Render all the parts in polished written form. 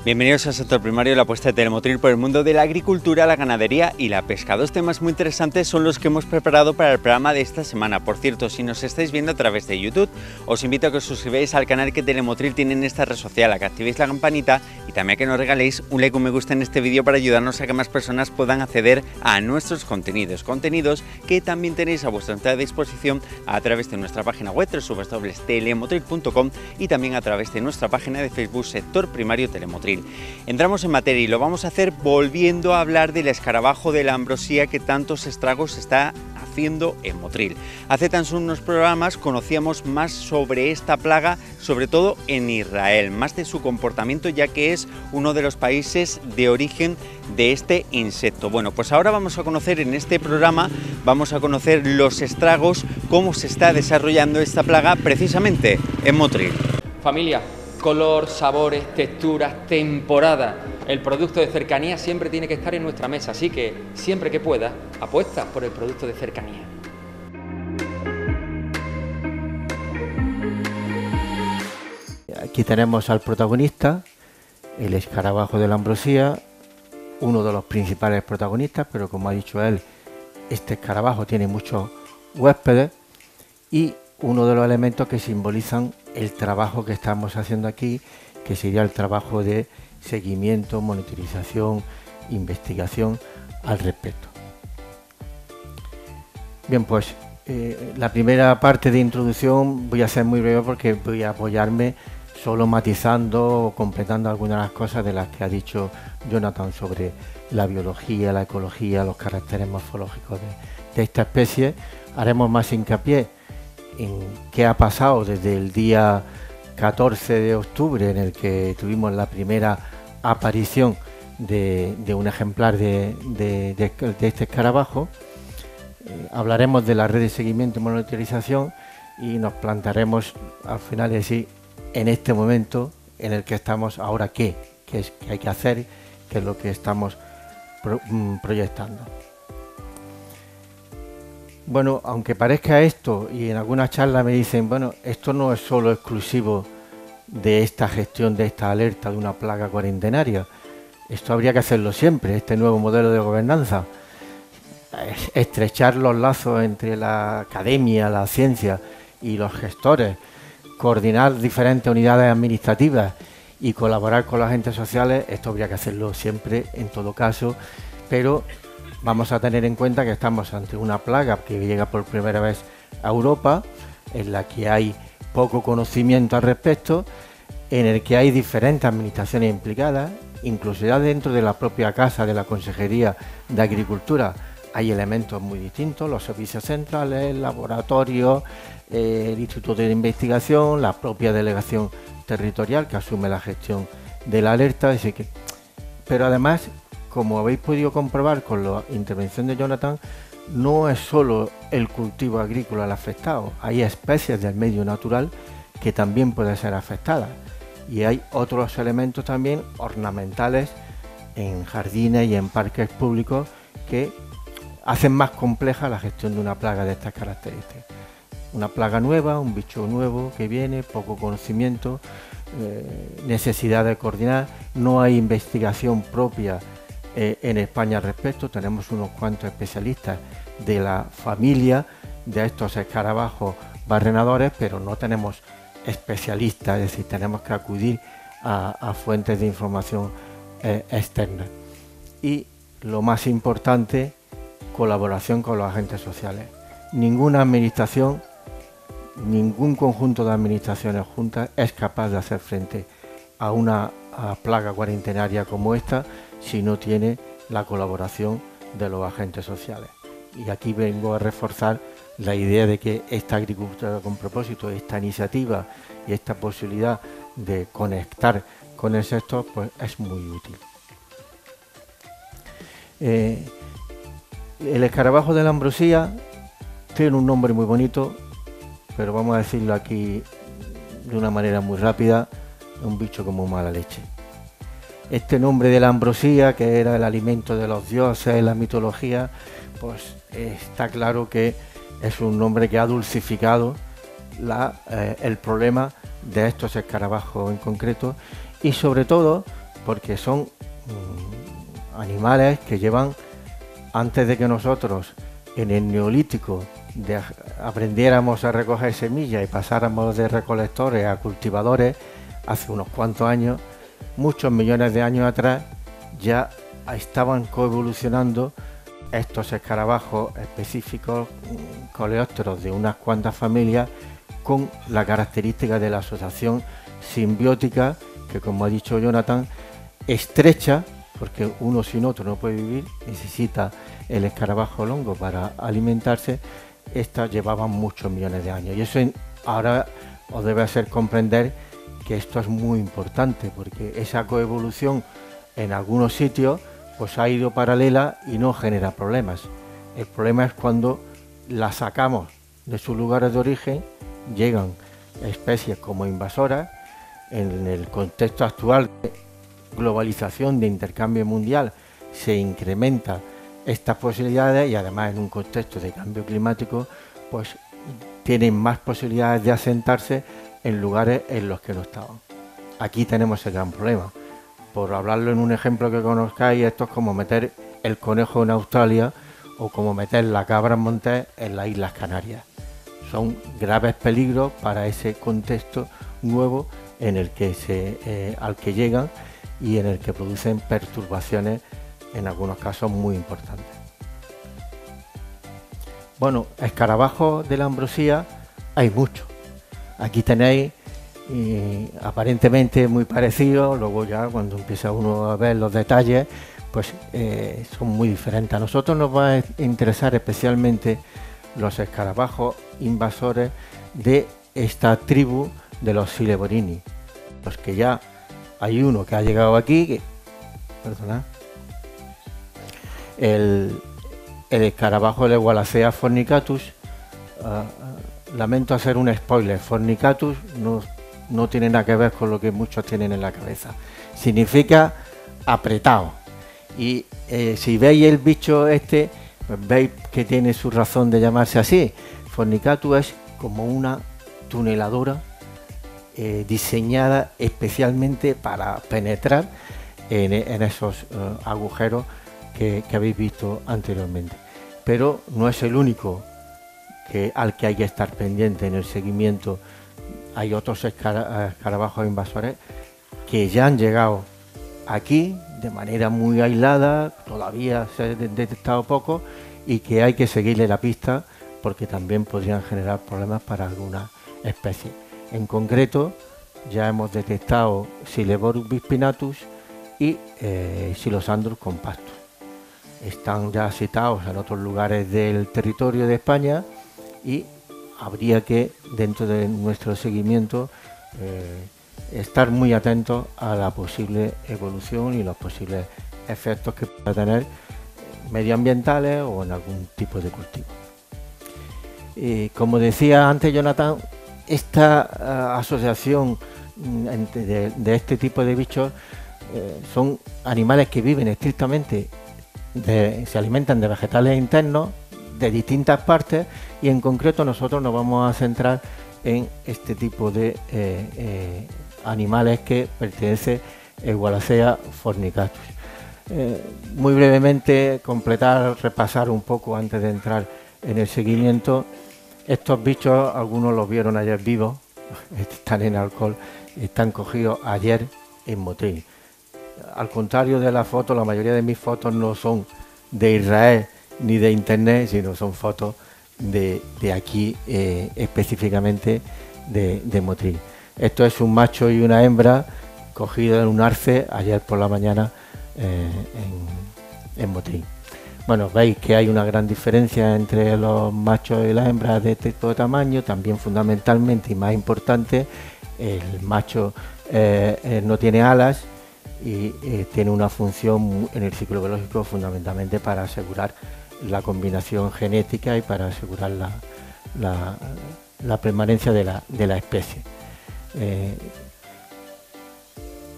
Bienvenidos al sector primario, la apuesta de Telemotril por el mundo de la agricultura, la ganadería y la pesca. Dos temas muy interesantes son los que hemos preparado para el programa de esta semana. Por cierto, si nos estáis viendo a través de YouTube, os invito a que os suscribáis al canal que Telemotril tiene en esta red social, a que activéis la campanita y también a que nos regaléis un like o un me gusta en este vídeo para ayudarnos a que más personas puedan acceder a nuestros contenidos que también tenéis a vuestra entera disposición a través de nuestra página web www.telemotril.com y también a través de nuestra página de Facebook Sector Primario Telemotril. Entramos en materia y lo vamos a hacer volviendo a hablar del escarabajo de la ambrosía que tantos estragos está haciendo en Motril. Hace tan solo unos programas conocíamos más sobre esta plaga, sobre todo en Israel, más de su comportamiento, ya que es uno de los países de origen de este insecto. Bueno, pues ahora vamos a conocer en este programa, vamos a conocer los estragos, cómo se está desarrollando esta plaga precisamente en Motril. Familia, color, sabores, texturas, temporada. El producto de cercanía siempre tiene que estar en nuestra mesa, así que siempre que puedas, apuesta por el producto de cercanía. Aquí tenemos al protagonista, el escarabajo de la ambrosía, uno de los principales protagonistas, pero como ha dicho él, este escarabajo tiene muchos huéspedes y uno de los elementos que simbolizan el trabajo que estamos haciendo aquí, que sería el trabajo de seguimiento, monitorización, investigación al respecto. Bien, pues la primera parte de introducción voy a ser muy breve porque voy a apoyarme solo matizando o completando algunas de las cosas de las que ha dicho Jonathan sobre la biología, la ecología, los caracteres morfológicos de esta especie. Haremos más hincapié en qué ha pasado desde el día 14 de octubre, en el que tuvimos la primera aparición de un ejemplar de este escarabajo. Hablaremos de la red de seguimiento y monitorización y nos plantearemos al final de decir, en este momento en el que estamos ahora, qué hay que hacer, qué es lo que estamos proyectando. Bueno, aunque parezca esto, y en algunas charlas me dicen, bueno, esto no es solo exclusivo de esta gestión, de esta alerta de una plaga cuarentenaria. Esto habría que hacerlo siempre, este nuevo modelo de gobernanza. Estrechar los lazos entre la academia, la ciencia y los gestores, coordinar diferentes unidades administrativas y colaborar con los agentes sociales, esto habría que hacerlo siempre en todo caso, pero vamos a tener en cuenta que estamos ante una plaga que llega por primera vez a Europa, en la que hay poco conocimiento al respecto, en el que hay diferentes administraciones implicadas, incluso ya dentro de la propia casa de la Consejería de Agricultura hay elementos muy distintos, los servicios centrales, el laboratorio, el Instituto de Investigación, la propia delegación territorial que asume la gestión de la alerta, así que, pero además, como habéis podido comprobar con la intervención de Jonathan, no es solo el cultivo agrícola el afectado, hay especies del medio natural que también pueden ser afectadas y hay otros elementos también ornamentales en jardines y en parques públicos que hacen más compleja la gestión de una plaga de estas características. Una plaga nueva, un bicho nuevo que viene, poco conocimiento, necesidad de coordinar, no hay investigación propia en España al respecto, tenemos unos cuantos especialistas de la familia de estos escarabajos barrenadores, pero no tenemos especialistas, es decir, tenemos que acudir a fuentes de información externas. Y lo más importante, colaboración con los agentes sociales. Ninguna administración, ningún conjunto de administraciones juntas es capaz de hacer frente a una plaga cuarentenaria como esta si no tiene la colaboración de los agentes sociales. Y aquí vengo a reforzar la idea de que esta agricultura con propósito, esta iniciativa y esta posibilidad de conectar con el sector, pues es muy útil. El escarabajo de la ambrosía tiene un nombre muy bonito, pero vamos a decirlo aquí de una manera muy rápida, un bicho como mala leche. Este nombre de la ambrosía, que era el alimento de los dioses en la mitología, pues está claro que es un nombre que ha dulcificado el problema de estos escarabajos en concreto y sobre todo porque son animales que llevan, antes de que nosotros en el Neolítico aprendiéramos a recoger semillas y pasáramos de recolectores a cultivadores, hace unos cuantos años, muchos millones de años atrás, ya estaban coevolucionando estos escarabajos específicos, coleópteros de unas cuantas familias, con la característica de la asociación simbiótica, que, como ha dicho Jonathan, estrecha, porque uno sin otro no puede vivir, necesita el escarabajo longo para alimentarse. Estas llevaban muchos millones de años, y eso ahora os debe hacer comprender que esto es muy importante, porque esa coevolución en algunos sitios pues ha ido paralela y no genera problemas. El problema es cuando la sacamos de sus lugares de origen, llegan especies como invasoras. En el contexto actual de globalización, de intercambio mundial, se incrementa estas posibilidades, y además en un contexto de cambio climático pues tienen más posibilidades de asentarse en lugares en los que no estaban. Aquí tenemos el gran problema. Por hablarlo en un ejemplo que conozcáis, esto es como meter el conejo en Australia o como meter la cabra en montés en las Islas Canarias. Son graves peligros para ese contexto nuevo en el que al que llegan y en el que producen perturbaciones, en algunos casos muy importantes. Bueno, escarabajos de la ambrosía hay muchos. Aquí tenéis aparentemente muy parecidos, luego ya cuando empieza uno a ver los detalles, pues son muy diferentes. A nosotros nos va a interesar especialmente los escarabajos invasores de esta tribu de los Sileborini, los que ya hay uno que ha llegado aquí, perdona, el escarabajo de Wallacea fornicatus. Lamento hacer un spoiler, fornicatus no tiene nada que ver con lo que muchos tienen en la cabeza, significa apretado, y si veis el bicho este, pues veis que tiene su razón de llamarse así. Fornicatus es como una tuneladora diseñada especialmente para penetrar en esos agujeros que habéis visto anteriormente. Pero no es el único al que hay que estar pendiente en el seguimiento. Hay otros escarabajos invasores que ya han llegado aquí de manera muy aislada, todavía se ha detectado poco, y que hay que seguirle la pista porque también podrían generar problemas para algunas especies. En concreto, ya hemos detectado Sileborus bispinatus y Silosandrus compactus. Están ya citados en otros lugares del territorio de España, y habría que, dentro de nuestro seguimiento, estar muy atentos a la posible evolución y los posibles efectos que pueda tener medioambientales o en algún tipo de cultivo. Como decía antes Jonathan, esta asociación de este tipo de bichos son animales que viven estrictamente, se alimentan de vegetales internos de distintas partes, y en concreto nosotros nos vamos a centrar en este tipo de animales que pertenece a Wallacea fornicatus. Muy brevemente, repasar un poco antes de entrar en el seguimiento. Estos bichos, algunos los vieron ayer vivos, están en alcohol, están cogidos ayer en Motril. Al contrario de la foto, la mayoría de mis fotos no son de Israel ni de internet, sino son fotos de aquí, específicamente de Motril. Esto es un macho y una hembra cogidos en un arce ayer por la mañana en Motril. Bueno, veis que hay una gran diferencia entre los machos y las hembras de este tipo de tamaño. También, fundamentalmente y más importante, el macho no tiene alas y tiene una función en el ciclo biológico fundamentalmente para asegurar la combinación genética y para asegurar la permanencia de la especie.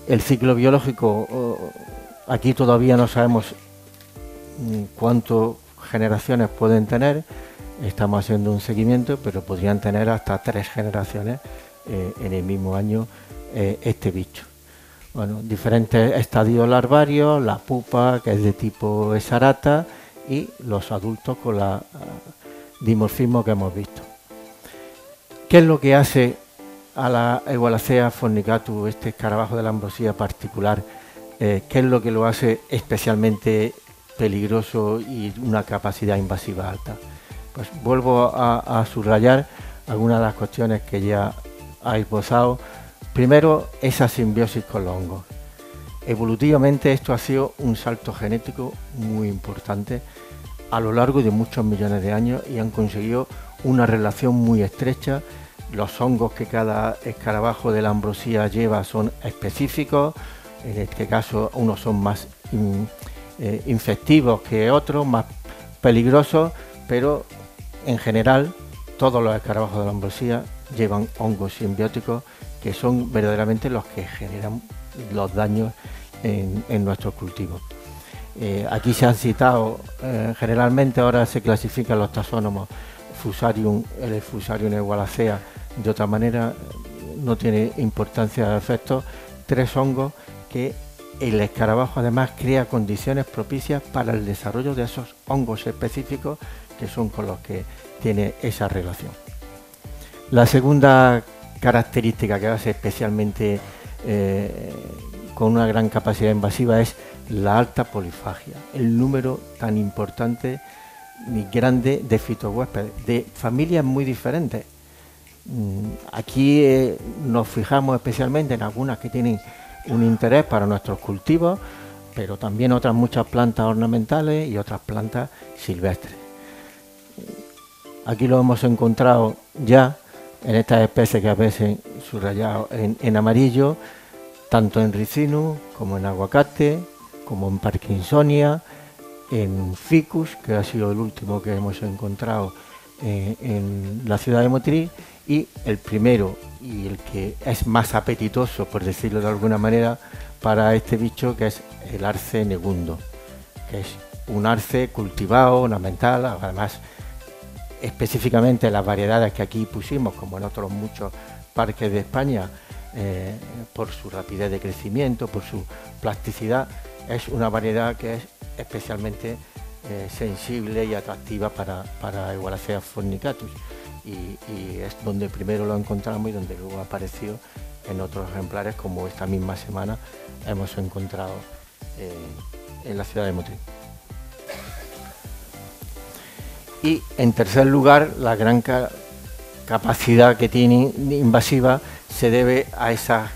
El ciclo biológico, aquí todavía no sabemos cuántas generaciones pueden tener. Estamos haciendo un seguimiento, pero podrían tener hasta 3 generaciones en el mismo año este bicho. bueno, diferentes estadios larvarios, la pupa, que es de tipo esarata, y los adultos con la dimorfismo que hemos visto. ¿Qué es lo que hace a la Eualacea fornicatus, este escarabajo de la ambrosía particular? ¿Qué es lo que lo hace especialmente peligroso y una capacidad invasiva alta? Pues vuelvo a subrayar algunas de las cuestiones que ya ha esbozado. Primero, esa simbiosis con los hongos. Evolutivamente esto ha sido un salto genético muy importante a lo largo de muchos millones de años y han conseguido una relación muy estrecha. Los hongos que cada escarabajo de la ambrosía lleva son específicos, en este caso unos son más infectivos que otros, más peligrosos, pero en general todos los escarabajos de la ambrosía llevan hongos simbióticos que son verdaderamente los que generan los daños en nuestros cultivos. Aquí se han citado, generalmente ahora se clasifican los taxónomos Fusarium, el Fusarium Eualacea, de otra manera no tiene importancia de efectos, 3 hongos que el escarabajo además crea condiciones propicias para el desarrollo de esos hongos específicos que son con los que tiene esa relación. La segunda característica que hace especialmente con una gran capacidad invasiva es la alta polifagia, el número tan importante y grande de fitohuéspedes, de familias muy diferentes. Aquí nos fijamos especialmente en algunas que tienen un interés para nuestros cultivos, pero también otras muchas plantas ornamentales y otras plantas silvestres. Aquí lo hemos encontrado ya en estas especies que aparecen subrayadas en amarillo, tanto en Ricinus como en aguacate, como en Parkinsonia, en Ficus, que ha sido el último que hemos encontrado en la ciudad de Motril, y el primero y el que es más apetitoso, por decirlo de alguna manera, para este bicho, que es el arce negundo, que es un arce cultivado, ornamental, además específicamente las variedades que aquí pusimos, como en otros muchos parques de España, por su rapidez de crecimiento, por su plasticidad, es una variedad que es especialmente sensible y atractiva para Eualacea fornicatus, y es donde primero lo encontramos y donde luego apareció en otros ejemplares, como esta misma semana hemos encontrado en la ciudad de Motril. Y en tercer lugar, la gran capacidad que tiene invasiva se debe a esa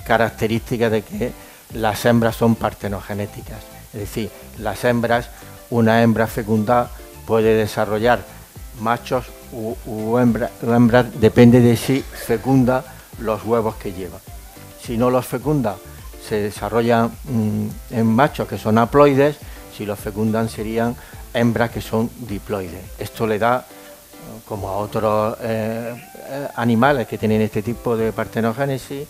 característica de que las hembras son partenogenéticas, es decir, las hembras, una hembra fecundada puede desarrollar machos u hembras, depende de si fecunda los huevos que lleva. Si no los fecunda, se desarrollan en machos que son haploides, si los fecundan serían hembras que son diploides. Esto le da, como a otros animales que tienen este tipo de partenogénesis,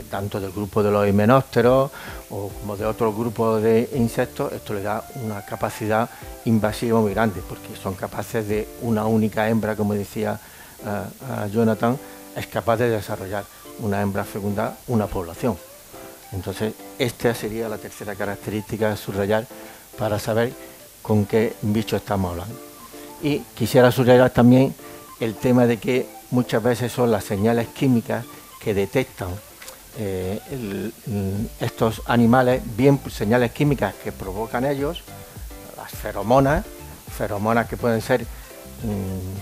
tanto del grupo de los himenópteros o como de otros grupos de insectos, esto le da una capacidad invasiva muy grande, porque son capaces de una única hembra, como decía Jonathan, es capaz de desarrollar una hembra fecundada, una población. Entonces, esta sería la tercera característica a subrayar para saber con qué bicho estamos hablando. Y quisiera subrayar también el tema de que muchas veces son las señales químicas que detectan estos animales, bien señales químicas que provocan ellos, las feromonas que pueden ser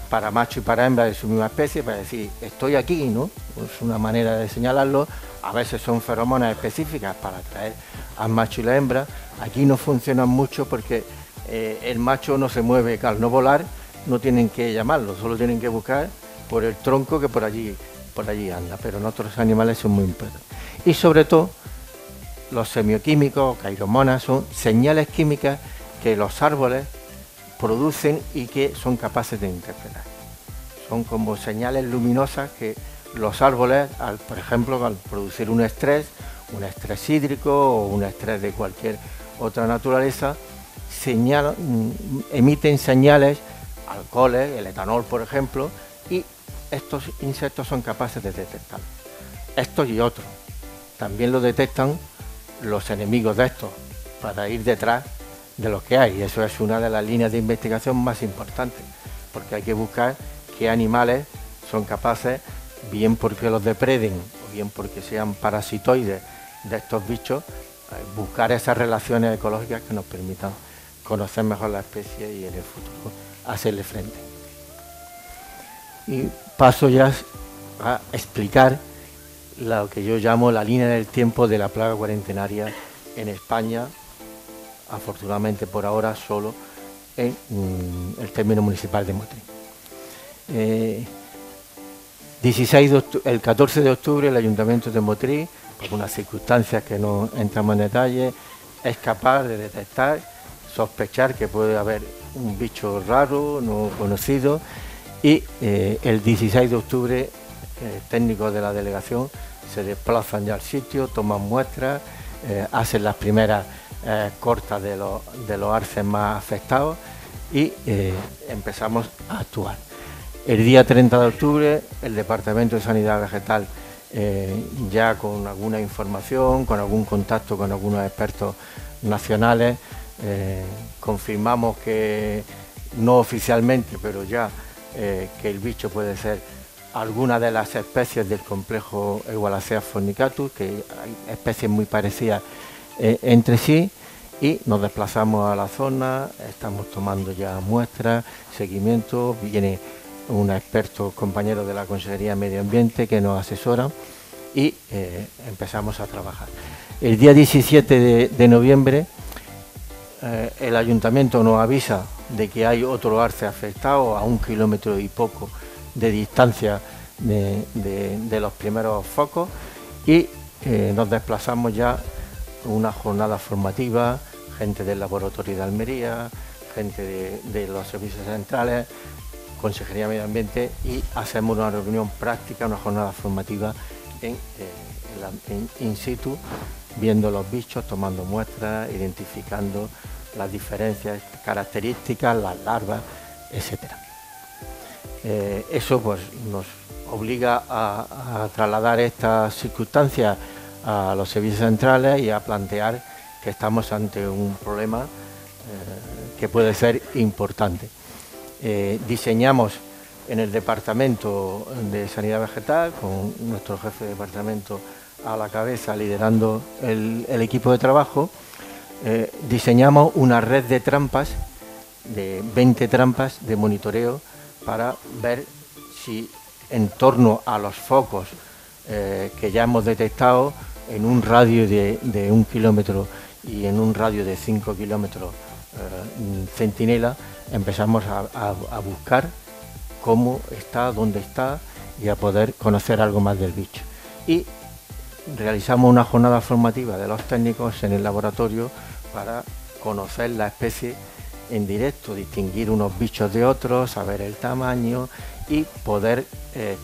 para macho y para hembra de su misma especie, para decir estoy aquí, ¿no? Es una manera de señalarlo. A veces son feromonas específicas para atraer al macho y la hembra. Aquí no funcionan mucho porque el macho no se mueve, al no volar no tienen que llamarlo, solo tienen que buscar por el tronco que por allí anda, pero en otros animales son muy importantes. Y sobre todo, los semioquímicos, cairomonas, son señales químicas que los árboles producen y que son capaces de interpretar. Son como señales luminosas que los árboles, por ejemplo, al producir un estrés hídrico o un estrés de cualquier otra naturaleza, emiten señales, alcoholes, el etanol, por ejemplo, y estos insectos son capaces de detectar estos y otros. también lo detectan los enemigos de estos, para ir detrás de los que hay. Y eso es una de las líneas de investigación más importantes, porque hay que buscar qué animales son capaces, bien porque los depreden o bien porque sean parasitoides de estos bichos, buscar esas relaciones ecológicas que nos permitan conocer mejor la especie y en el futuro hacerle frente. Y paso ya a explicar lo que yo llamo la línea del tiempo de la plaga cuarentenaria en España, afortunadamente por ahora solo en el término municipal de Motril. El 14 de octubre el Ayuntamiento de Motril, por unas circunstancias que no entramos en detalle, es capaz de detectar, sospechar que puede haber un bicho raro, no conocido, y el 16 de octubre técnicos de la delegación se desplazan ya al sitio, toman muestras, hacen las primeras cortas de los arces más afectados y empezamos a actuar. El día 30 de octubre el Departamento de Sanidad Vegetal, ya con alguna información, con algún contacto con algunos expertos nacionales, confirmamos que no oficialmente, pero ya que el bicho puede ser alguna de las especies del complejo Eualacea fornicatus, que hay especies muy parecidas entre sí, y nos desplazamos a la zona, estamos tomando ya muestras, seguimiento, viene un experto compañero de la Consejería de Medio Ambiente que nos asesora y empezamos a trabajar. El día 17 de noviembre el Ayuntamiento nos avisa de que hay otro arce afectado a 1 kilómetro y poco de distancia de los primeros focos y nos desplazamos ya una jornada formativa, gente del laboratorio de Almería, gente de los servicios centrales, Consejería de Medio Ambiente, y hacemos una reunión práctica, una jornada formativa in situ, viendo los bichos, tomando muestras, identificando las diferencias, características, las larvas, etcétera. Eso pues nos obliga a trasladar estas circunstancias a los servicios centrales y a plantear que estamos ante un problema que puede ser importante. Diseñamos en el Departamento de Sanidad Vegetal, con nuestro jefe de departamento a la cabeza liderando el equipo de trabajo, diseñamos una red de trampas, de 20 trampas de monitoreo para ver si en torno a los focos que ya hemos detectado en un radio de 1 kilómetro y en un radio de 5 kilómetros centinela, empezamos a buscar cómo está, dónde está y a poder conocer algo más del bicho. Y realizamos una jornada formativa de los técnicos en el laboratorio para conocer la especie en directo, distinguir unos bichos de otros, saber el tamaño y poder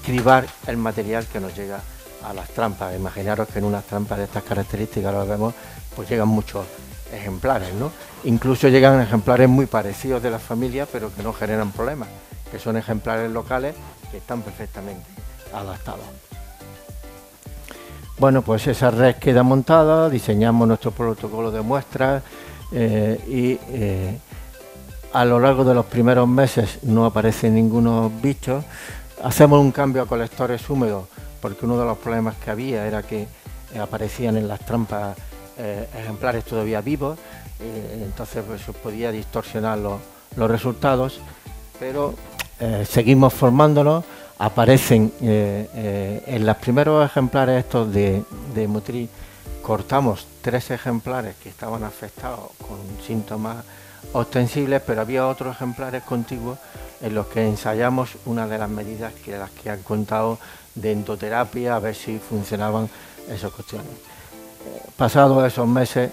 cribar el material que nos llega a las trampas. Imaginaros que en unas trampas de estas características, lo vemos, pues llegan muchos ejemplares, ¿no? Incluso llegan ejemplares muy parecidos de la familia, pero que no generan problemas, que son ejemplares locales que están perfectamente adaptados. Bueno, pues esa red queda montada, diseñamos nuestro protocolo de muestras y a lo largo de los primeros meses no aparecen ningunos bichos. Hacemos un cambio a colectores húmedos porque uno de los problemas que había era que aparecían en las trampas ejemplares todavía vivos, entonces pues eso podía distorsionar los resultados, pero seguimos formándonos. Aparecen en los primeros ejemplares estos de Motril, cortamos 3 ejemplares que estaban afectados con síntomas ostensibles, pero había otros ejemplares contiguos en los que ensayamos una de las medidas que las que han contado de endoterapia, a ver si funcionaban esas cuestiones. Pasados esos meses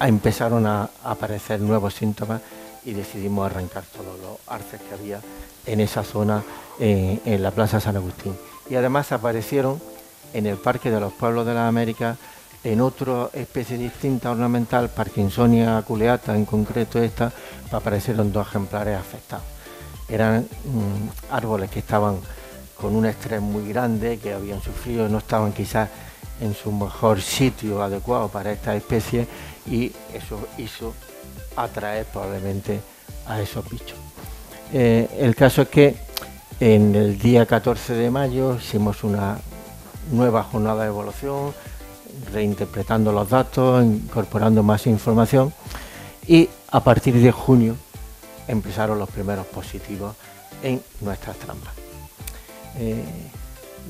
empezaron a aparecer nuevos síntomas y decidimos arrancar todos los arces que había en esa zona, en la Plaza San Agustín. Y además aparecieron en el Parque de los Pueblos de las Américas, en otra especie distinta ornamental, Parkinsonia aculeata en concreto esta, aparecieron 2 ejemplares afectados. Eran árboles que estaban con un estrés muy grande, que habían sufrido, no estaban quizás en su mejor sitio adecuado para esta especie, y eso hizo atraer probablemente a esos bichos. El caso es que en el día 14 de mayo hicimos una nueva jornada de evaluación, reinterpretando los datos, incorporando más información, y a partir de junio empezaron los primeros positivos en nuestras trampas.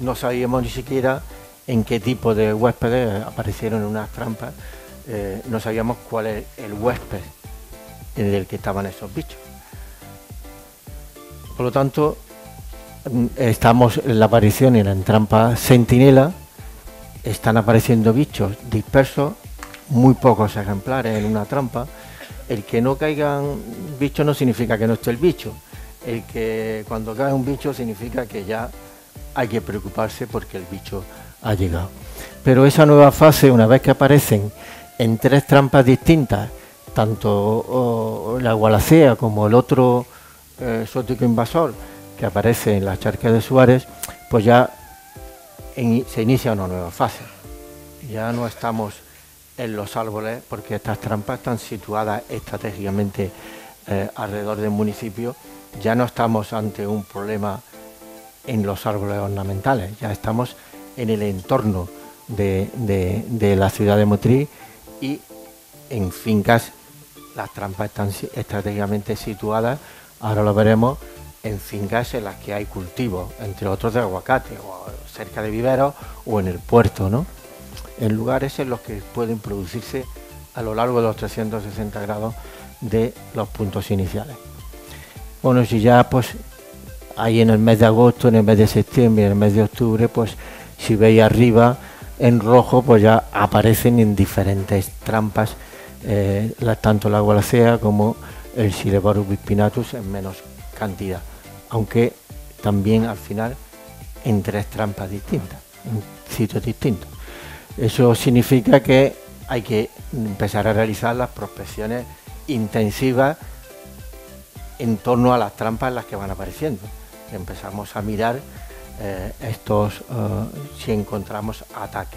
No sabíamos ni siquiera en qué tipo de huéspedes aparecieron en unas trampas, no sabíamos cuál es el huésped en el que estaban esos bichos. Por lo tanto, estamos en la aparición en trampa centinela, están apareciendo bichos dispersos, muy pocos ejemplares en una trampa. El que no caigan bichos no significa que no esté el bicho, el que cuando cae un bicho significa que ya hay que preocuparse porque el bicho ha llegado. Pero esa nueva fase, una vez que aparecen en 3 trampas distintas, tanto la gualacea como el otro exótico invasor que aparece en la charca de Suárez, pues ya se inicia una nueva fase. Ya no estamos en los árboles, porque estas trampas están situadas estratégicamente alrededor del municipio. Ya no estamos ante un problema en los árboles ornamentales, ya estamos en el entorno de la ciudad de Motril, y en fincas las trampas están estratégicamente situadas, ahora lo veremos, en fincas en las que hay cultivos, entre otros de aguacate, o cerca de viveros o en el puerto, ¿no? En lugares en los que pueden producirse a lo largo de los 360 grados de los puntos iniciales. Bueno, si ya pues ahí en el mes de agosto, en el mes de septiembre, en el mes de octubre, pues si veis arriba en rojo, pues ya aparecen en diferentes trampas, tanto la gualacea como el Sileborus bispinatus en menos cantidad, aunque también al final en 3 trampas distintas, en sitios distintos. Eso significa que hay que empezar a realizar las prospecciones intensivas en torno a las trampas en las que van apareciendo. Empezamos a mirar si encontramos ataque.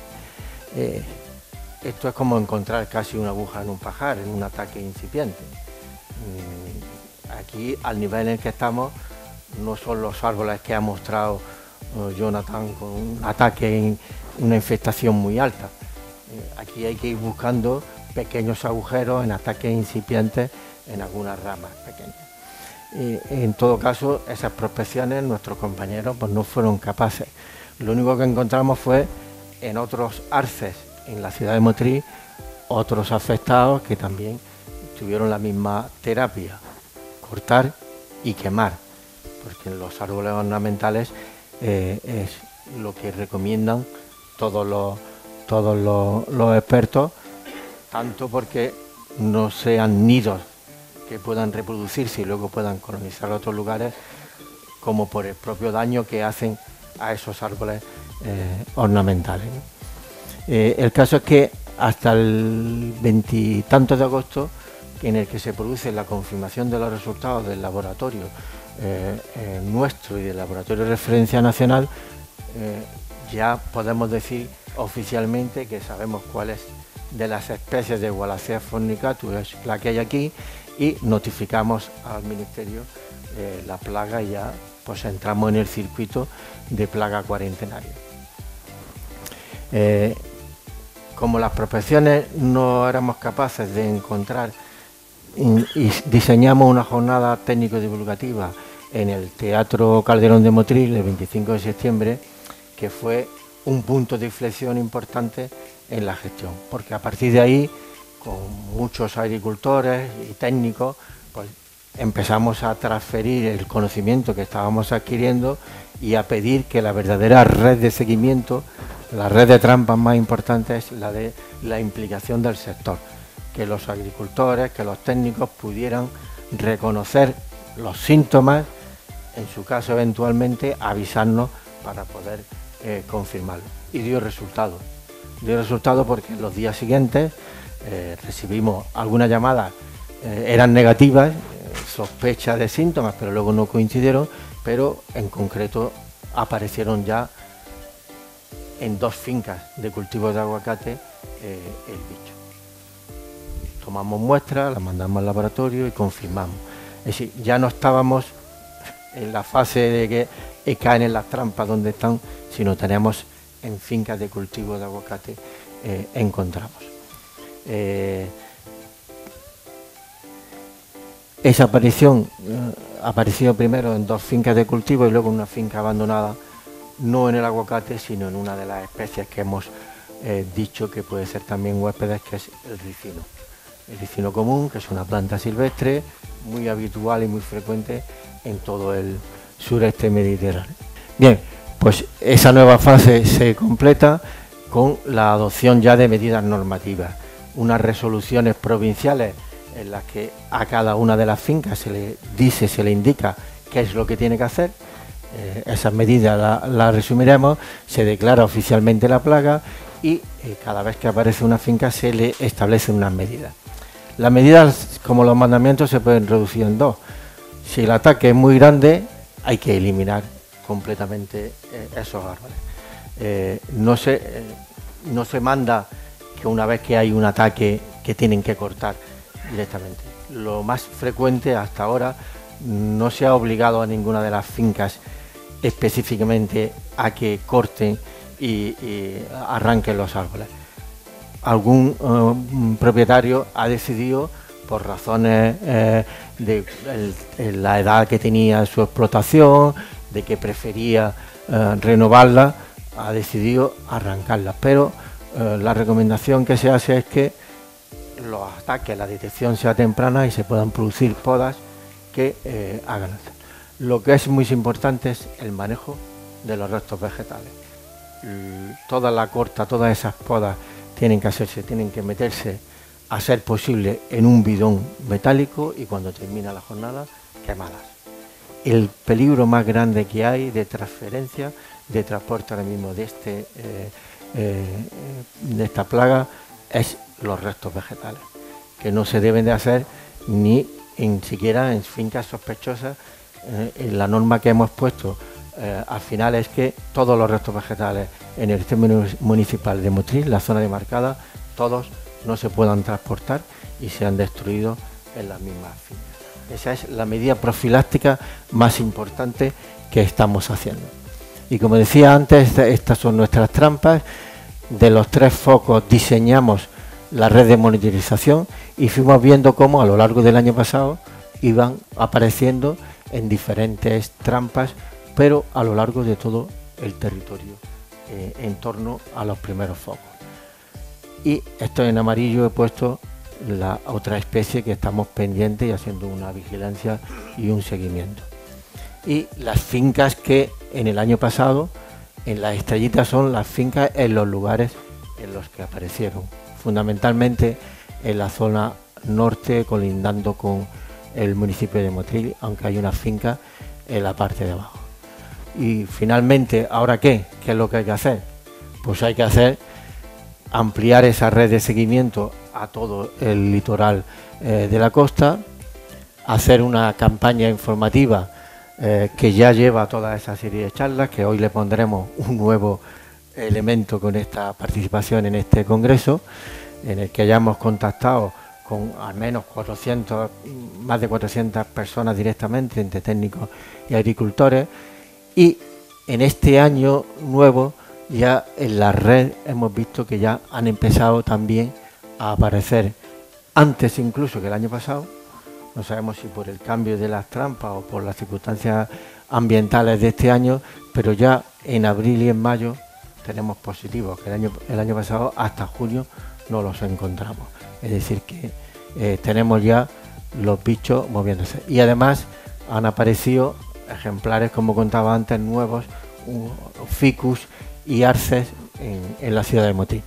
Esto es como encontrar casi una aguja en un pajar, en un ataque incipiente. Aquí, al nivel en el que estamos, no son los árboles que ha mostrado Jonathan con un ataque, una infestación muy alta. Aquí hay que ir buscando pequeños agujeros en ataques incipientes en algunas ramas pequeñas. En todo caso, esas prospecciones nuestros compañeros pues no fueron capaces. Lo único que encontramos fue en otros arces en la ciudad de Motril, otros afectados que también tuvieron la misma terapia, cortar y quemar, porque en los árboles ornamentales es lo que recomiendan todos los expertos, tanto porque no sean nidos que puedan reproducirse y luego puedan colonizar otros lugares, como por el propio daño que hacen a esos árboles ornamentales. El caso es que hasta el 20 y tantos de agosto, en el que se produce la confirmación de los resultados del laboratorio nuestro y del laboratorio de referencia nacional, ya podemos decir oficialmente que sabemos cuáles de las especies de Wallacea fornicatus es la que hay aquí, y notificamos al Ministerio la plaga, y ya pues entramos en el circuito de plaga cuarentenaria. Como las prospecciones no éramos capaces de encontrar, y diseñamos una jornada técnico-divulgativa en el Teatro Calderón de Motril el 25 de septiembre, que fue un punto de inflexión importante en la gestión, porque a partir de ahí, con muchos agricultores y técnicos, pues empezamos a transferir el conocimiento que estábamos adquiriendo y a pedir que la verdadera red de seguimiento, la red de trampas más importante, es la de la implicación del sector, que los agricultores, que los técnicos pudieran reconocer los síntomas, en su caso eventualmente avisarnos para poder confirmarlo. Y dio resultado. Dio resultado porque en los días siguientes recibimos algunas llamadas, eran negativas, sospecha de síntomas, pero luego no coincidieron, pero en concreto aparecieron ya en 2 fincas de cultivo de aguacate el bicho. Tomamos muestras, las mandamos al laboratorio y confirmamos. Es decir, ya no estábamos en la fase de que caen en las trampas donde están, sino tenemos en fincas de cultivo de aguacate encontramos. Esa aparición apareció primero en 2 fincas de cultivo y luego en una finca abandonada, no en el aguacate, sino en una de las especies que hemos dicho que puede ser también huéspedes, que es el ricino. El ricino común, que es una planta silvestre muy habitual y muy frecuente en todo el sureste mediterráneo. Bien, pues esa nueva fase se completa con la adopción ya de medidas normativas, unas resoluciones provinciales en las que a cada una de las fincas se le indica qué es lo que tiene que hacer. Esas medidas las resumiremos, se declara oficialmente la plaga y cada vez que aparece una finca se le establecen unas medidas. Las medidas, como los mandamientos, se pueden reducir en 2. Si el ataque es muy grande, hay que eliminar completamente esos árboles. No se manda que una vez que hay un ataque que tienen que cortar directamente. Lo más frecuente hasta ahora, no se ha obligado a ninguna de las fincas específicamente a que corten y arranquen los árboles. Algún propietario ha decidido, por razones de la edad que tenía su explotación, de que prefería renovarla, ha decidido arrancarlas, pero la recomendación que se hace es que los ataques, la detección sea temprana y se puedan producir podas que hagan esto. Lo que es muy importante es el manejo de los restos vegetales. Toda la corta, todas esas podas tienen que hacerse, tienen que meterse, a ser posible, en un bidón metálico y cuando termina la jornada, quemadas. El peligro más grande que hay de transferencia, de transporte ahora mismo de esta plaga es los restos vegetales, que no se deben de hacer ni siquiera en fincas sospechosas. La norma que hemos puesto al final es que todos los restos vegetales en el término municipal de Motril, la zona demarcada, todos no se puedan transportar y sean destruidos en las mismas fincas. Esa es la medida profiláctica más importante que estamos haciendo. Y como decía antes, estas son nuestras trampas. De los 3 focos diseñamos la red de monitorización y fuimos viendo cómo a lo largo del año pasado iban apareciendo en diferentes trampas, pero a lo largo de todo el territorio, en torno a los primeros focos. Y esto en amarillo he puesto la otra especie que estamos pendientes y haciendo una vigilancia y un seguimiento. Y las fincas que en el año pasado, en las estrellitas, son las fincas en los lugares en los que aparecieron, fundamentalmente en la zona norte, colindando con el municipio de Motril, aunque hay una finca en la parte de abajo. Y finalmente, ¿ahora qué? ¿Qué es lo que hay que hacer? Pues hay que ampliar esa red de seguimiento a todo el litoral de la costa, hacer una campaña informativa que ya lleva toda esa serie de charlas, que hoy le pondremos un nuevo elemento con esta participación en este congreso, en el que hayamos contactado con al menos más de 400 personas directamente, entre técnicos y agricultores. Y en este año nuevo, ya en la red hemos visto que ya han empezado también a aparecer, antes incluso que el año pasado, no sabemos si por el cambio de las trampas o por las circunstancias ambientales de este año, pero ya en abril y en mayo tenemos positivos, que el año pasado hasta junio no los encontramos. Es decir, que tenemos ya los bichos moviéndose. Y además han aparecido ejemplares, como contaba antes, nuevos, ficus y arces en la ciudad de Motril.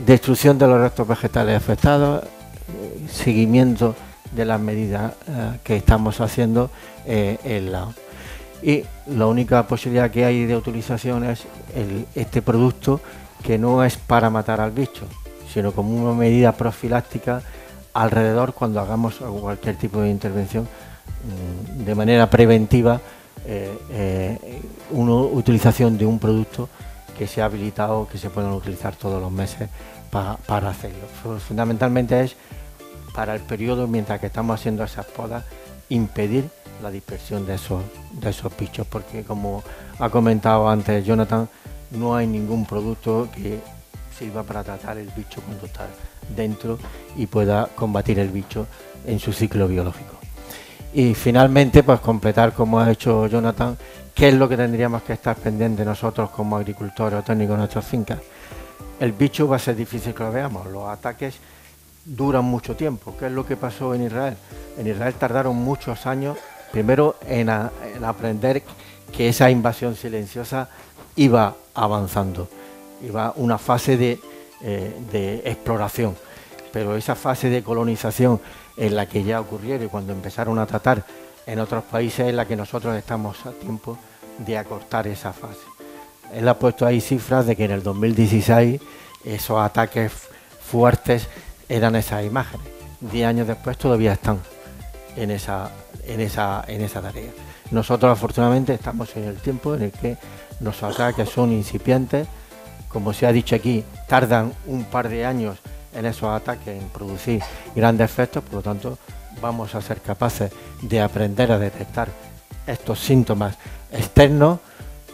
Destrucción de los restos vegetales afectados, seguimiento de las medidas que estamos haciendo en la... Y la única posibilidad que hay de utilización es este producto, que no es para matar al bicho, sino como una medida profiláctica alrededor, cuando hagamos cualquier tipo de intervención de manera preventiva, una utilización de un producto que se ha habilitado, que se pueden utilizar todos los meses para hacerlo. Fundamentalmente es para el periodo mientras que estamos haciendo esas podas, impedir la dispersión de esos bichos, porque como ha comentado antes Jonathan, no hay ningún producto que sirva para tratar el bicho cuando está dentro y pueda combatir el bicho en su ciclo biológico. Y finalmente, pues completar, como ha hecho Jonathan, qué es lo que tendríamos que estar pendientes nosotros como agricultores o técnicos en nuestras fincas. El bicho va a ser difícil que lo veamos, los ataques duran mucho tiempo. ¿Qué es lo que pasó en Israel? En Israel tardaron muchos años, primero en aprender que esa invasión silenciosa iba avanzando, iba una fase de exploración, pero esa fase de colonización en la que ya ocurrieron y cuando empezaron a tratar en otros países es la que nosotros estamos a tiempo de acortar esa fase. Él ha puesto ahí cifras de que en el 2016 esos ataques fuertes eran esas imágenes. 10 años después todavía están en esa tarea. Nosotros afortunadamente estamos en el tiempo en el que los ataques son incipientes, como se ha dicho aquí, tardan un par de años en esos ataques en producir grandes efectos, por lo tanto vamos a ser capaces de aprender a detectar estos síntomas externos,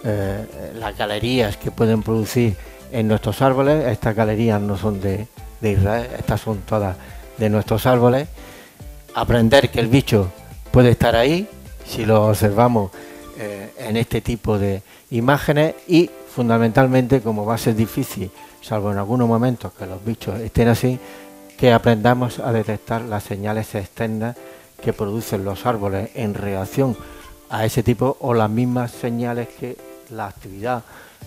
las galerías que pueden producir en nuestros árboles. Estas galerías no son de Israel, estas son todas de nuestros árboles. Aprender que el bicho puede estar ahí si lo observamos en este tipo de imágenes y fundamentalmente, como va a ser difícil, salvo en algunos momentos que los bichos estén así, que aprendamos a detectar las señales externas que producen los árboles en reacción a ese tipo o las mismas señales que la actividad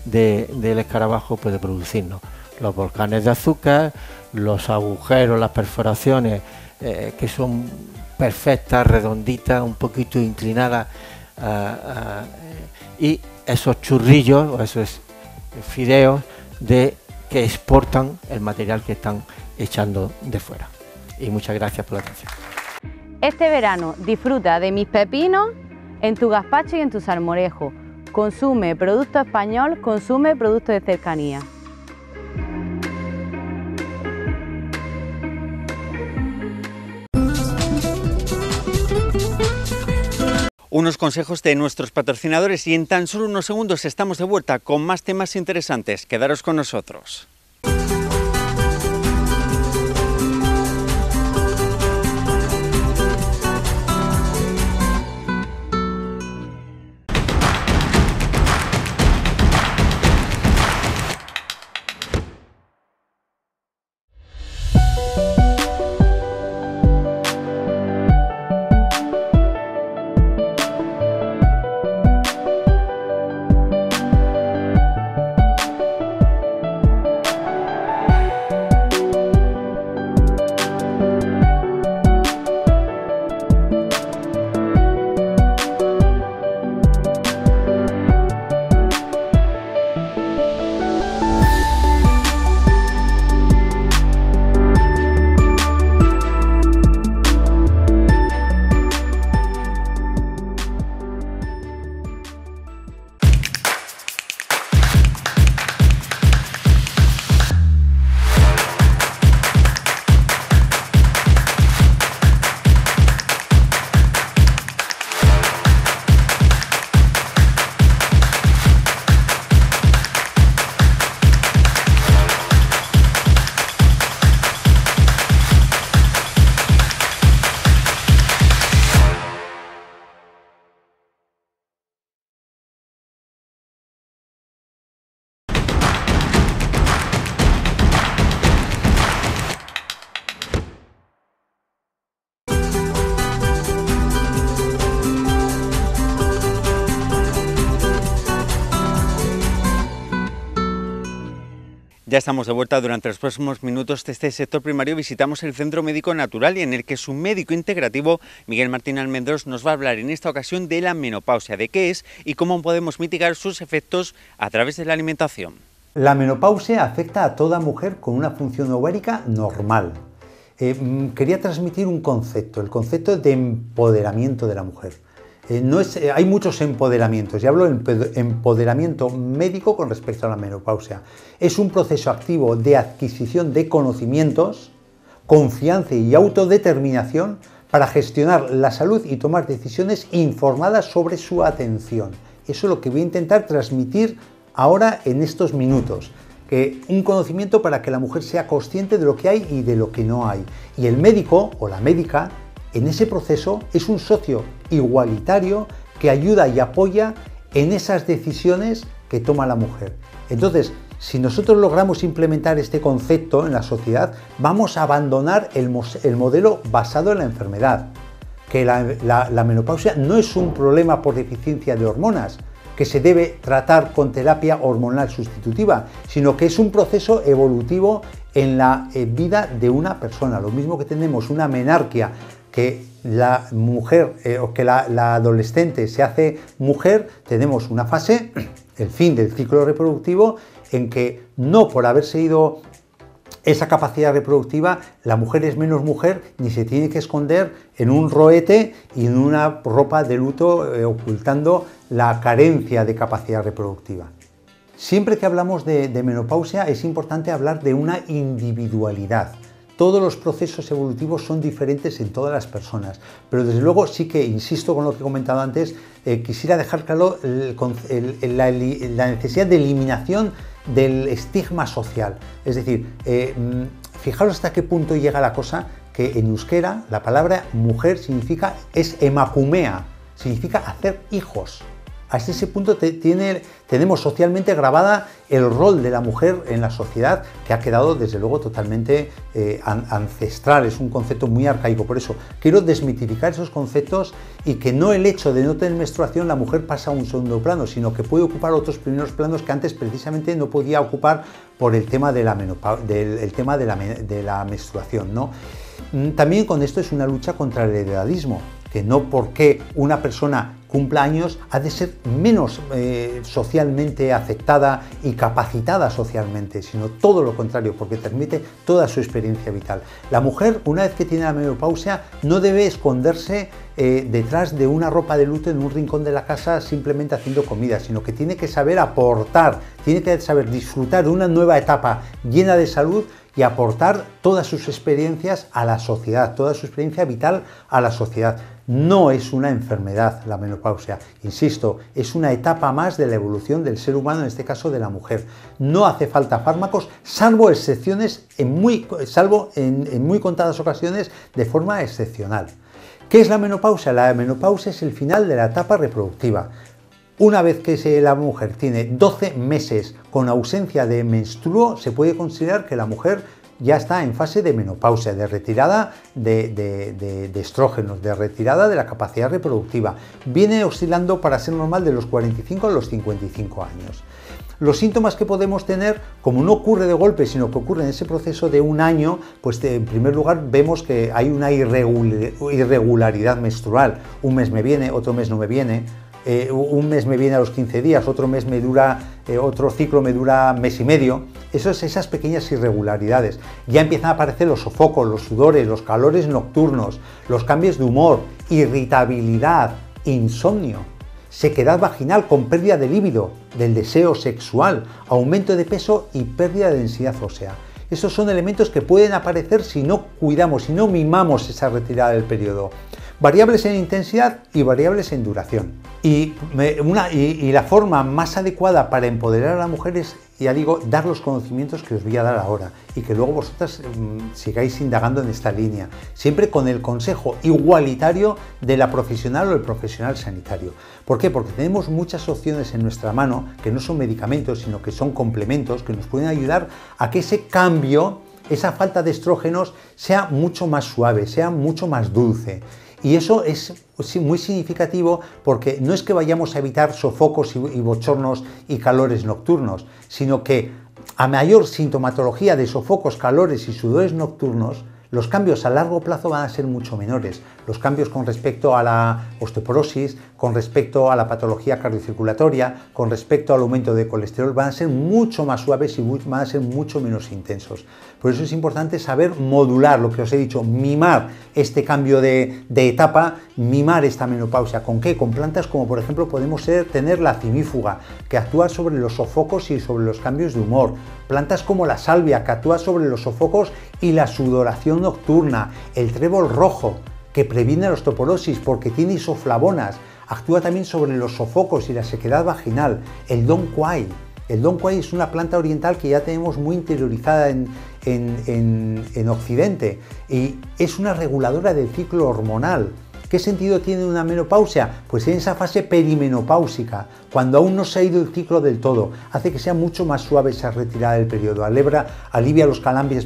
del escarabajo puede producirnos. Los volcanes de azúcar, los agujeros, las perforaciones que son perfectas, redonditas, un poquito inclinadas y esos churrillos o esos fideos que exportan el material que están echando de fuera. Y muchas gracias por la atención. Este verano disfruta de mis pepinos en tu gazpacho y en tu salmorejo. Consume producto español, consume producto de cercanía. Unos consejos de nuestros patrocinadores y en tan solo unos segundos estamos de vuelta con más temas interesantes. Quedaros con nosotros. Ya estamos de vuelta. Durante los próximos minutos de este sector primario visitamos el Centro Médico Natural y en el que su médico integrativo, Miguel Martín Almendros, nos va a hablar en esta ocasión de la menopausia, de qué es y cómo podemos mitigar sus efectos a través de la alimentación. La menopausia afecta a toda mujer con una función ovárica normal. Quería transmitir un concepto, el concepto de empoderamiento de la mujer. Hay muchos empoderamientos, y hablo de empoderamiento médico con respecto a la menopausia. Es un proceso activo de adquisición de conocimientos, confianza y autodeterminación para gestionar la salud y tomar decisiones informadas sobre su atención. Eso es lo que voy a intentar transmitir ahora en estos minutos. Un conocimiento para que la mujer sea consciente de lo que hay y de lo que no hay. Y el médico o la médica en ese proceso es un socio igualitario que ayuda y apoya en esas decisiones que toma la mujer. Entonces, si nosotros logramos implementar este concepto en la sociedad, vamos a abandonar el modelo basado en la enfermedad, que la menopausia no es un problema por deficiencia de hormonas, que se debe tratar con terapia hormonal sustitutiva, sino que es un proceso evolutivo en la vida de una persona. Lo mismo que tenemos una menarquia, que la mujer o que la adolescente se hace mujer, tenemos una fase, el fin del ciclo reproductivo, en que no por haberse ido esa capacidad reproductiva, la mujer es menos mujer ni se tiene que esconder en un roete y en una ropa de luto ocultando la carencia de capacidad reproductiva. Siempre que hablamos de menopausia es importante hablar de una individualidad. Todos los procesos evolutivos son diferentes en todas las personas, pero desde luego sí que, insisto con lo que he comentado antes, quisiera dejar claro la necesidad de eliminación del estigma social. Es decir, fijaros hasta qué punto llega la cosa, que en euskera la palabra mujer es emakumea, significa hacer hijos. Hasta ese punto tenemos socialmente grabada el rol de la mujer en la sociedad, que ha quedado desde luego totalmente ancestral, es un concepto muy arcaico. Por eso quiero desmitificar esos conceptos y que no el hecho de no tener menstruación la mujer pasa a un segundo plano, sino que puede ocupar otros primeros planos que antes precisamente no podía ocupar por el tema de la menstruación, ¿no? También con esto es una lucha contra el edadismo, que no porque una persona cumpla años ha de ser menos socialmente aceptada y capacitada socialmente, sino todo lo contrario, porque transmite toda su experiencia vital. La mujer, una vez que tiene la menopausia, no debe esconderse detrás de una ropa de luto en un rincón de la casa simplemente haciendo comida, sino que tiene que saber aportar, tiene que saber disfrutar de una nueva etapa llena de salud y aportar todas sus experiencias a la sociedad, toda su experiencia vital a la sociedad. No es una enfermedad la menopausia, insisto, es una etapa más de la evolución del ser humano, en este caso de la mujer. No hace falta fármacos, salvo excepciones, en muy contadas ocasiones, de forma excepcional. ¿Qué es la menopausia? La menopausia es el final de la etapa reproductiva. Una vez que la mujer tiene 12 meses con ausencia de menstruo, se puede considerar que la mujer ya está en fase de menopausia, de retirada de estrógenos, de retirada de la capacidad reproductiva. Viene oscilando, para ser normal, de los 45 a los 55 años. Los síntomas que podemos tener, como no ocurre de golpe, sino que ocurre en ese proceso de un año, pues en primer lugar vemos que hay una irregularidad menstrual. Un mes me viene, otro mes no me viene. Un mes me viene a los 15 días, otro ciclo me dura mes y medio. Esas pequeñas irregularidades. Ya empiezan a aparecer los sofocos, los sudores, los calores nocturnos, los cambios de humor, irritabilidad, insomnio, sequedad vaginal con pérdida de líbido, del deseo sexual, aumento de peso y pérdida de densidad ósea. Esos son elementos que pueden aparecer si no cuidamos, si no mimamos esa retirada del periodo. Variables en intensidad y variables en duración. Y la forma más adecuada para empoderar a la mujer es, ya digo, dar los conocimientos que os voy a dar ahora y que luego vosotras sigáis indagando en esta línea, siempre con el consejo igualitario de la profesional o el profesional sanitario. ¿Por qué? Porque tenemos muchas opciones en nuestra mano que no son medicamentos, sino que son complementos que nos pueden ayudar a que ese cambio, esa falta de estrógenos, sea mucho más suave, sea mucho más dulce. Y eso es muy significativo porque no es que vayamos a evitar sofocos y bochornos y calores nocturnos, sino que a mayor sintomatología de sofocos, calores y sudores nocturnos, los cambios a largo plazo van a ser mucho menores. Los cambios con respecto a la osteoporosis, con respecto a la patología cardiocirculatoria, con respecto al aumento de colesterol, van a ser mucho más suaves y van a ser mucho menos intensos. Por eso es importante saber modular lo que os he dicho, mimar este cambio de etapa, mimar esta menopausia. ¿Con qué? Con plantas como por ejemplo podemos tener la cimífuga, que actúa sobre los sofocos y sobre los cambios de humor. Plantas como la salvia, que actúa sobre los sofocos y la sudoración nocturna. El trébol rojo, que previene la osteoporosis porque tiene isoflavonas, actúa también sobre los sofocos y la sequedad vaginal. El Dong Quai. El Dong Quai es una planta oriental que ya tenemos muy interiorizada en Occidente y es una reguladora del ciclo hormonal. ¿Qué sentido tiene una menopausia? Pues en esa fase perimenopáusica, cuando aún no se ha ido el ciclo del todo, hace que sea mucho más suave esa retirada del periodo, alivia los calambres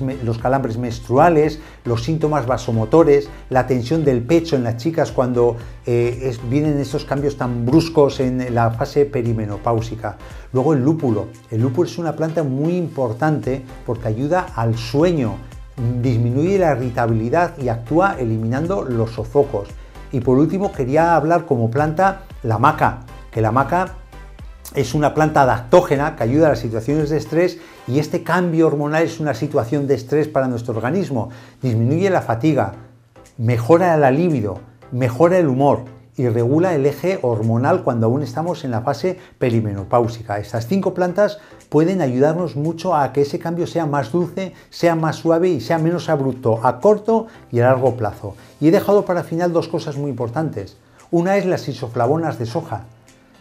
menstruales, los síntomas vasomotores, la tensión del pecho en las chicas cuando vienen estos cambios tan bruscos en la fase perimenopáusica. Luego el lúpulo es una planta muy importante porque ayuda al sueño, disminuye la irritabilidad y actúa eliminando los sofocos. Y por último quería hablar como planta la maca, que la maca es una planta adaptógena que ayuda a las situaciones de estrés y este cambio hormonal es una situación de estrés para nuestro organismo. Disminuye la fatiga, mejora la libido, mejora el humor y regula el eje hormonal cuando aún estamos en la fase perimenopáusica. Estas 5 plantas pueden ayudarnos mucho a que ese cambio sea más dulce, sea más suave y sea menos abrupto a corto y a largo plazo. Y he dejado para final 2 cosas muy importantes. Una es las isoflavonas de soja.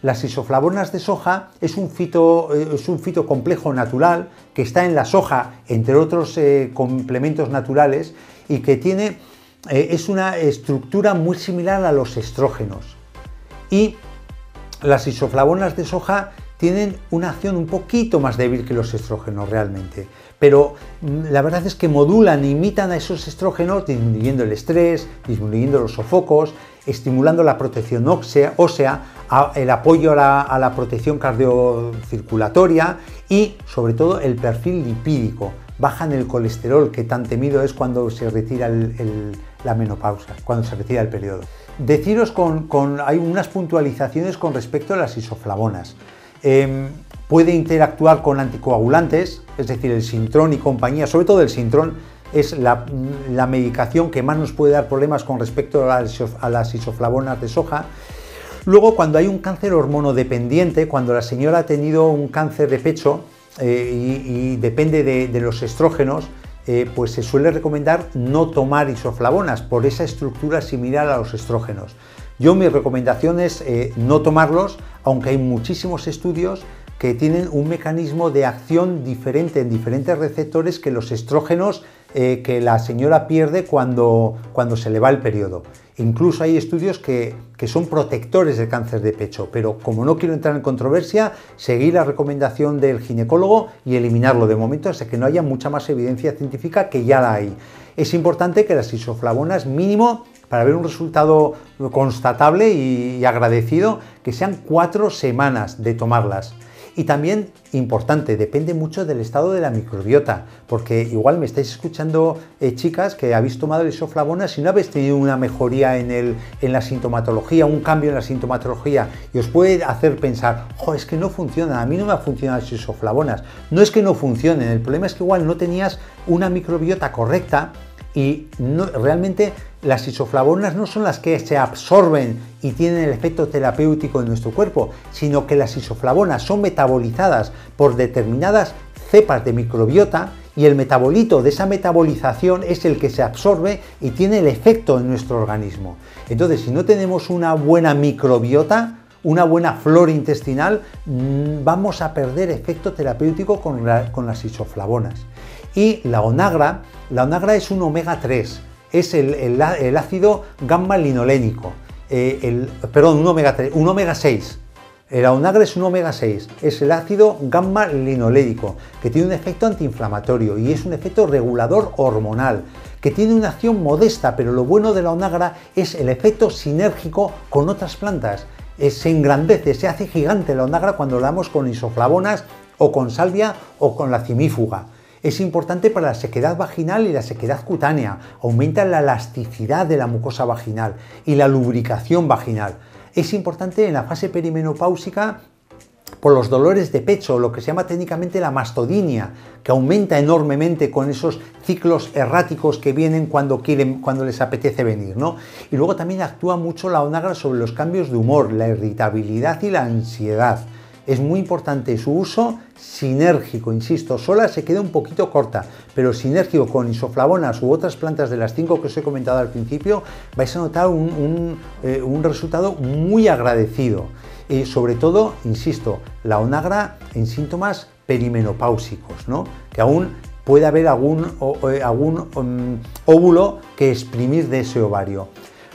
Las isoflavonas de soja es un fito complejo natural que está en la soja, entre otros complementos naturales, y que es una estructura muy similar a los estrógenos. Y las isoflavonas de soja tienen una acción un poquito más débil que los estrógenos realmente, pero la verdad es que modulan e imitan a esos estrógenos disminuyendo el estrés, disminuyendo los sofocos, estimulando la protección ósea, el apoyo a la protección cardiocirculatoria y sobre todo el perfil lipídico. Bajan el colesterol que tan temido es cuando se retira la menopausia, cuando se retira el periodo. Deciros hay unas puntualizaciones con respecto a las isoflavonas. Puede interactuar con anticoagulantes, es decir, el Sintrón y compañía, sobre todo el Sintrón es la medicación que más nos puede dar problemas con respecto a las isoflavonas de soja. Luego, cuando hay un cáncer hormonodependiente, cuando la señora ha tenido un cáncer de pecho y depende de los estrógenos, pues se suele recomendar no tomar isoflavonas por esa estructura similar a los estrógenos. Mi recomendación es no tomarlos, aunque hay muchísimos estudios que tienen un mecanismo de acción diferente en diferentes receptores que los estrógenos que la señora pierde cuando se le va el periodo. Incluso hay estudios que son protectores del cáncer de pecho, pero como no quiero entrar en controversia, seguir la recomendación del ginecólogo y eliminarlo de momento hasta que no haya mucha más evidencia científica, que ya la hay. Es importante que las isoflavonas mínimo, para ver un resultado constatable y agradecido, que sean 4 semanas de tomarlas. Y también, importante, depende mucho del estado de la microbiota, porque igual me estáis escuchando chicas que habéis tomado el isoflavonas y no habéis tenido una mejoría en la sintomatología, un cambio en la sintomatología, y os puede hacer pensar, es que no funcionan, a mí no me han funcionado las isoflavonas. No es que no funcionen, el problema es que igual no tenías una microbiota correcta y realmente las isoflavonas no son las que se absorben y tienen el efecto terapéutico en nuestro cuerpo, sino que las isoflavonas son metabolizadas por determinadas cepas de microbiota y el metabolito de esa metabolización es el que se absorbe y tiene el efecto en nuestro organismo. Entonces, si no tenemos una buena microbiota, una buena flora intestinal, vamos a perder efecto terapéutico con las isoflavonas. Y la onagra es un omega 3, es el ácido gamma-linolénico, un omega 6. La onagra es un omega 6, es el ácido gamma-linolénico, que tiene un efecto antiinflamatorio y es un efecto regulador hormonal, que tiene una acción modesta, pero lo bueno de la onagra es el efecto sinérgico con otras plantas. Se engrandece, se hace gigante la onagra cuando la damos con isoflavonas o con salvia o con la cimífuga. Es importante para la sequedad vaginal y la sequedad cutánea, aumenta la elasticidad de la mucosa vaginal y la lubricación vaginal. Es importante en la fase perimenopáusica por los dolores de pecho, lo que se llama técnicamente la mastodinia, que aumenta enormemente con esos ciclos erráticos que vienen cuando les apetece venir, ¿no? Y luego también actúa mucho la onagra sobre los cambios de humor, la irritabilidad y la ansiedad. Es muy importante su uso sinérgico, insisto, sola se queda un poquito corta, pero sinérgico con isoflavonas u otras plantas de las 5 que os he comentado al principio, vais a notar un resultado muy agradecido. Y sobre todo, insisto, la onagra en síntomas perimenopáusicos, ¿no? Que aún puede haber algún óvulo que exprimir de ese ovario.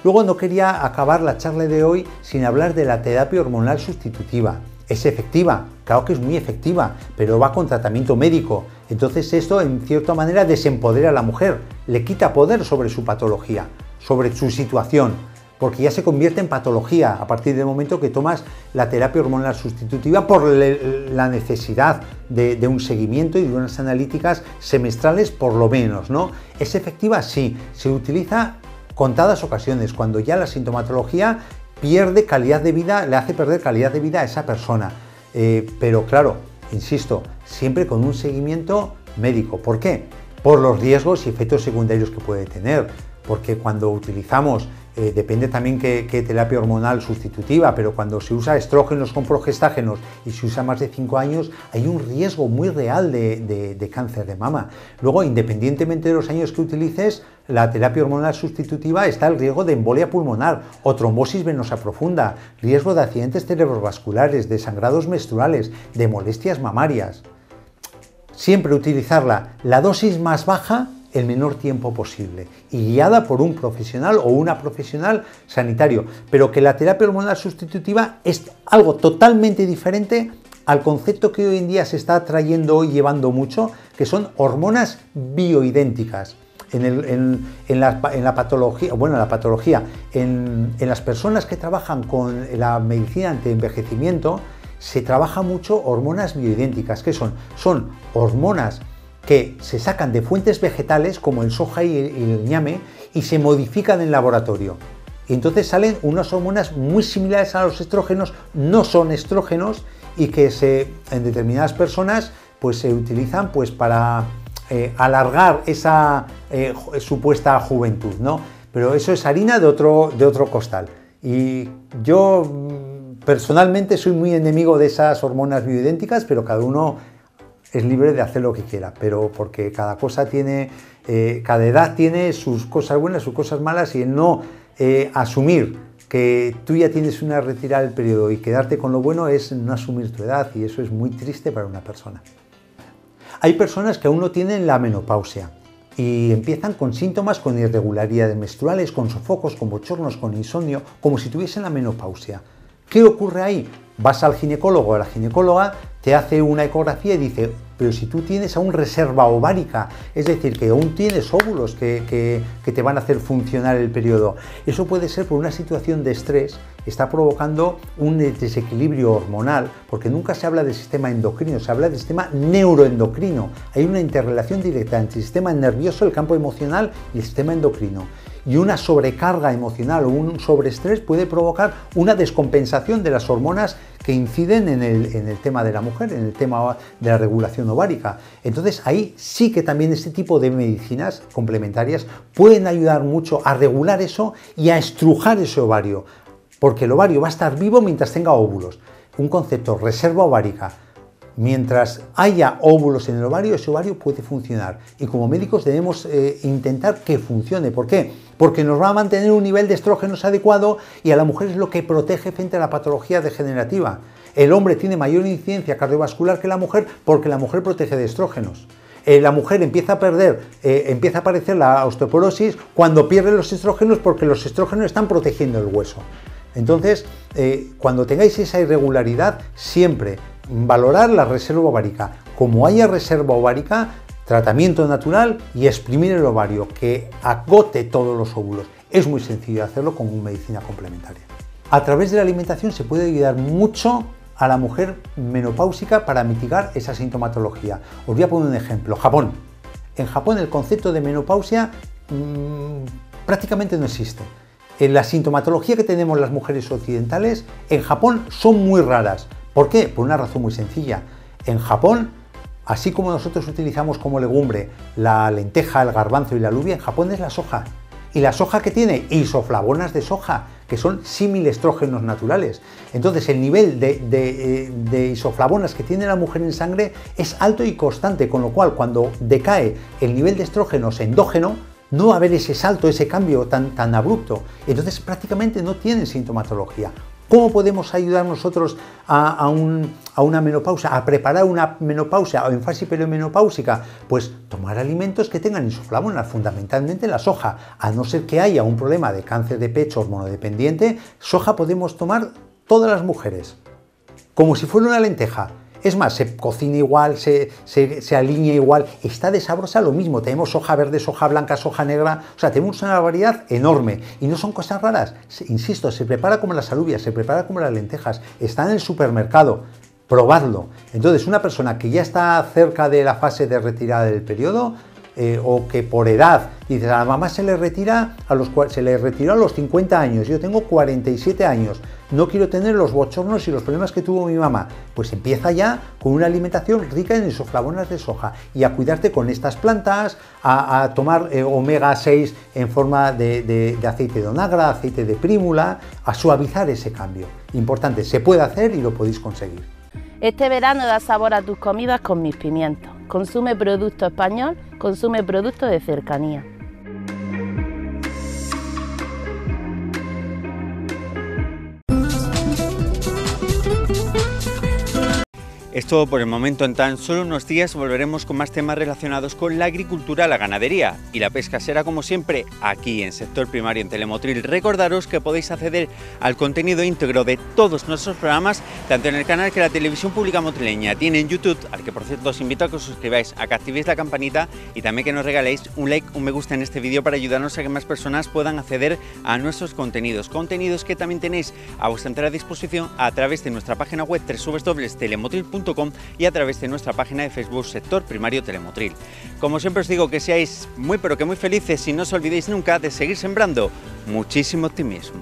Luego no quería acabar la charla de hoy sin hablar de la terapia hormonal sustitutiva. Es efectiva, claro que es muy efectiva, pero va con tratamiento médico. Entonces esto en cierta manera desempodera a la mujer, le quita poder sobre su patología, sobre su situación, porque ya se convierte en patología a partir del momento que tomas la terapia hormonal sustitutiva por la necesidad de un seguimiento y de unas analíticas semestrales por lo menos, ¿no? ¿Es efectiva? Sí, se utiliza contadas ocasiones, cuando ya la sintomatología pierde calidad de vida, le hace perder calidad de vida a esa persona. Pero claro, insisto, siempre con un seguimiento médico. ¿Por qué? Por los riesgos y efectos secundarios que puede tener. Porque cuando utilizamos, depende también qué terapia hormonal sustitutiva, pero cuando se usa estrógenos con progestágenos y se usa más de 5 años, hay un riesgo muy real de cáncer de mama. Luego, independientemente de los años que utilices, la terapia hormonal sustitutiva está el riesgo de embolia pulmonar o trombosis venosa profunda, riesgo de accidentes cerebrovasculares, de sangrados menstruales, de molestias mamarias. Siempre utilizarla, la dosis más baja, el menor tiempo posible y guiada por un profesional o una profesional sanitario, pero que la terapia hormonal sustitutiva es algo totalmente diferente al concepto que hoy en día se está trayendo y llevando mucho, que son hormonas bioidénticas. En la patología, en las personas que trabajan con la medicina anti-envejecimiento, se trabaja mucho hormonas bioidénticas. ¿Qué son? Son hormonas que se sacan de fuentes vegetales como el soja y el ñame y se modifican en laboratorio. Y entonces salen unas hormonas muy similares a los estrógenos, no son estrógenos y que en determinadas personas pues, se utilizan pues, para alargar esa supuesta juventud, ¿no? Pero eso es harina de otro costal. Y yo personalmente soy muy enemigo de esas hormonas bioidénticas, pero cada uno es libre de hacer lo que quiera, pero porque cada cosa tiene, cada edad tiene sus cosas buenas, sus cosas malas, y el no asumir que tú ya tienes una retirada del periodo y quedarte con lo bueno es no asumir tu edad, y eso es muy triste para una persona. Hay personas que aún no tienen la menopausia y empiezan con síntomas, con irregularidades menstruales, con sofocos, con bochornos, con insomnio, como si tuviesen la menopausia. ¿Qué ocurre ahí? Vas al ginecólogo o a la ginecóloga, te hace una ecografía y dice, pero si tú tienes aún reserva ovárica, es decir, que aún tienes óvulos que te van a hacer funcionar el periodo. Eso puede ser por una situación de estrés, está provocando un desequilibrio hormonal, porque nunca se habla del sistema endocrino, se habla del sistema neuroendocrino. Hay una interrelación directa entre el sistema nervioso, el campo emocional y el sistema endocrino. Y una sobrecarga emocional o un sobreestrés puede provocar una descompensación de las hormonas que inciden en el tema de la mujer, en el tema de la regulación ovárica. Entonces ahí sí que también este tipo de medicinas complementarias pueden ayudar mucho a regular eso y a estrujar ese ovario, porque el ovario va a estar vivo mientras tenga óvulos. Un concepto, reserva ovárica. Mientras haya óvulos en el ovario, ese ovario puede funcionar. Y como médicos debemos intentar que funcione. ¿Por qué? Porque nos va a mantener un nivel de estrógenos adecuado y a la mujer es lo que protege frente a la patología degenerativa. El hombre tiene mayor incidencia cardiovascular que la mujer porque la mujer protege de estrógenos. La mujer empieza a aparecer la osteoporosis cuando pierde los estrógenos porque los estrógenos están protegiendo el hueso. Entonces, cuando tengáis esa irregularidad, siempre valorar la reserva ovárica. Como haya reserva ovárica, tratamiento natural y exprimir el ovario, que agote todos los óvulos. Es muy sencillo hacerlo con medicina complementaria. A través de la alimentación se puede ayudar mucho a la mujer menopáusica para mitigar esa sintomatología. Os voy a poner un ejemplo. Japón. En Japón el concepto de menopausia prácticamente no existe. La sintomatología que tenemos las mujeres occidentales en Japón son muy raras, ¿Por qué? Por una razón muy sencilla. En Japón, así como nosotros utilizamos como legumbre la lenteja, el garbanzo y la alubia, en Japón es la soja. ¿Y la soja que tiene? Isoflavonas de soja, que son similestrógenos naturales. Entonces el nivel de isoflavonas que tiene la mujer en sangre es alto y constante, con lo cual cuando decae el nivel de estrógenos endógeno, no va a haber ese salto, ese cambio tan abrupto. Entonces prácticamente no tienen sintomatología. ¿Cómo podemos ayudar nosotros a una menopausia, a preparar una menopausia o en fase perimenopáusica? Pues tomar alimentos que tengan isoflavonas, fundamentalmente la soja. A no ser que haya un problema de cáncer de pecho hormonodependiente, soja podemos tomar todas las mujeres, como si fuera una lenteja. Es más, se cocina igual, se alinea igual, está de sabrosa lo mismo. Tenemos soja verde, soja blanca, soja negra, o sea, tenemos una variedad enorme y no son cosas raras. Insisto, se prepara como las alubias, se prepara como las lentejas, está en el supermercado, probadlo. Entonces, una persona que ya está cerca de la fase de retirada del periodo, o que por edad, dices, a la mamá se le retiró a los 50 años, yo tengo 47 años, no quiero tener los bochornos y los problemas que tuvo mi mamá, pues empieza ya con una alimentación rica en isoflavonas de soja y a cuidarte con estas plantas, a tomar omega 6 en forma de aceite de onagra, aceite de prímula, a suavizar ese cambio. Importante, se puede hacer y lo podéis conseguir. Este verano da sabor a tus comidas con Mis Pimientos. Consume producto español, consume producto de cercanía. Es todo por el momento. En tan solo unos días volveremos con más temas relacionados con la agricultura, la ganadería y la pesca. Será como siempre aquí en Sector Primario en Telemotril. Recordaros que podéis acceder al contenido íntegro de todos nuestros programas, tanto en el canal que la Televisión Pública Motrileña tiene en YouTube, al que por cierto os invito a que os suscribáis, a que activéis la campanita y también que nos regaléis un like, un me gusta en este vídeo para ayudarnos a que más personas puedan acceder a nuestros contenidos. Contenidos que también tenéis a vuestra entera disposición a través de nuestra página web www.telemotril.com y a través de nuestra página de Facebook Sector Primario Telemotril. Como siempre os digo, que seáis muy pero que muy felices y no os olvidéis nunca de seguir sembrando muchísimo optimismo.